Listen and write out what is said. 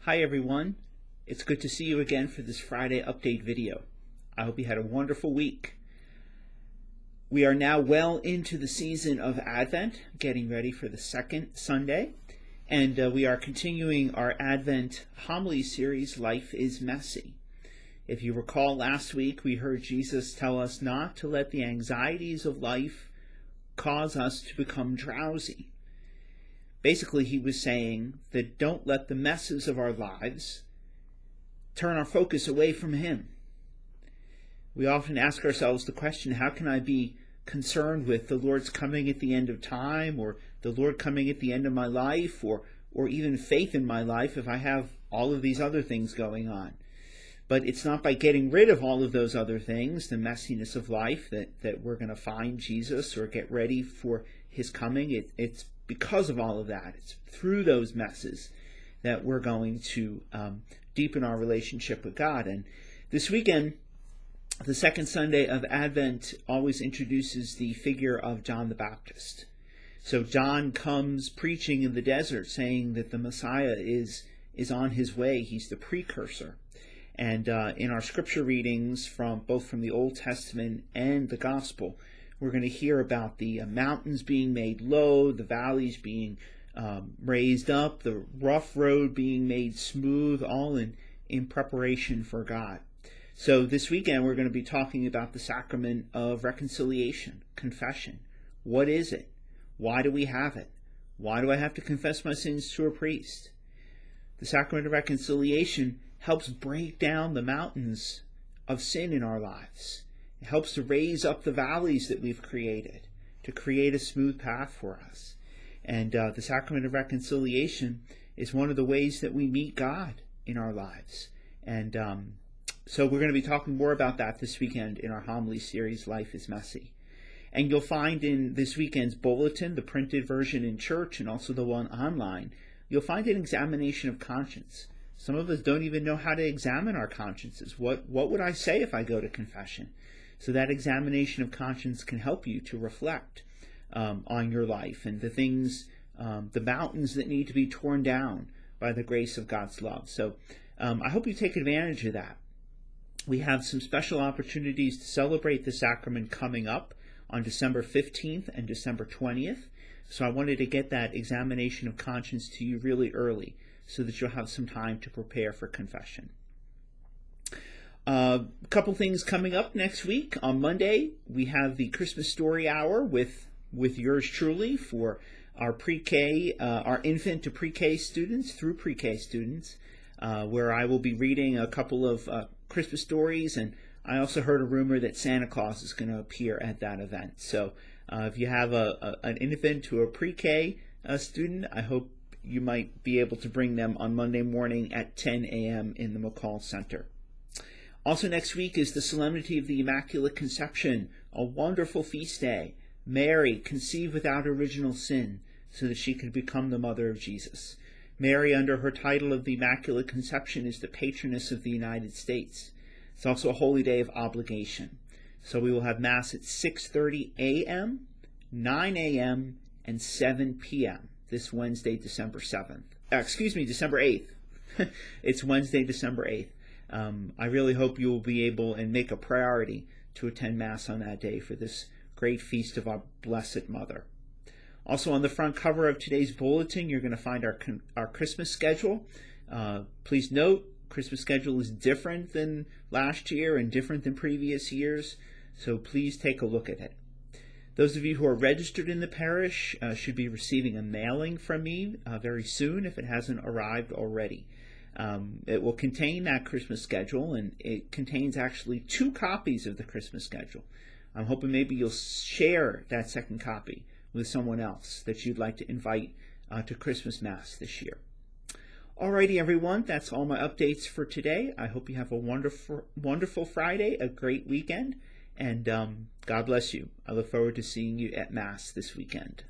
Hi everyone, it's good to see you again for this Friday update video. I hope you had a wonderful week. We are now well into the season of Advent, getting ready for the second Sunday, and we are continuing our Advent homily series, Life is Messy. If you recall, last week we heard Jesus tell us not to let the anxieties of life cause us to become drowsy. Basically, he was saying that don't let the messes of our lives turn our focus away from him. We often ask ourselves the question, how can I be concerned with the Lord's coming at the end of time, or the Lord coming at the end of my life, or even faith in my life if I have all of these other things going on? But it's not by getting rid of all of those other things, the messiness of life, that we're going to find Jesus or get ready for his coming. It's because of all of that. It's through those messes that we're going to deepen our relationship with God. And this weekend, the second Sunday of Advent always introduces the figure of John the Baptist. So John comes preaching in the desert, saying that the Messiah is on his way. He's the precursor. And in our scripture readings both from the Old Testament and the Gospel, we're going to hear about the mountains being made low, the valleys being raised up, the rough road being made smooth, all in preparation for God. So this weekend we're going to be talking about the sacrament of reconciliation, confession. What is it? Why do we have it? Why do I have to confess my sins to a priest? The sacrament of reconciliation helps break down the mountains of sin in our lives. It helps to raise up the valleys that we've created, to create a smooth path for us. And the sacrament of reconciliation is one of the ways that we meet God in our lives. And so we're going to be talking more about that this weekend in our homily series, Life is Messy. And you'll find in this weekend's bulletin, the printed version in church and also the one online, you'll find an examination of conscience. Some of us don't even know how to examine our consciences. What would I say if I go to confession? So that examination of conscience can help you to reflect on your life and the things, the mountains that need to be torn down by the grace of God's love. So I hope you take advantage of that. We have some special opportunities to celebrate the sacrament coming up on December 15th and December 20th. So I wanted to get that examination of conscience to you really early, so that you'll have some time to prepare for confession. A couple things coming up next week. On Monday, we have the Christmas Story Hour with yours truly for our pre-K, our infant to pre-K students through pre-K students, where I will be reading a couple of Christmas stories, and I also heard a rumor that Santa Claus is going to appear at that event. So if you have an infant to a pre-K student, I hope you might be able to bring them on Monday morning at 10 a.m. in the McCall Center. Also next week is the Solemnity of the Immaculate Conception, a wonderful feast day. Mary conceived without original sin so that she could become the mother of Jesus. Mary, under her title of the Immaculate Conception, is the patroness of the United States. It's also a holy day of obligation. So we will have Mass at 6:30 a.m., 9 a.m., and 7 p.m. this Wednesday, December 8th. It's Wednesday, December 8th. I really hope you will be able and make a priority to attend Mass on that day for this great feast of our Blessed Mother. Also on the front cover of today's bulletin, you're going to find our Christmas schedule. Please note, Christmas schedule is different than last year and different than previous years, so please take a look at it. Those of you who are registered in the parish should be receiving a mailing from me very soon if it hasn't arrived already. It will contain that Christmas schedule, and it contains actually 2 copies of the Christmas schedule. I'm hoping maybe you'll share that second copy with someone else that you'd like to invite to Christmas Mass this year. Alrighty, everyone, that's all my updates for today. I hope you have a wonderful Friday, a great weekend, and God bless you. I look forward to seeing you at Mass this weekend.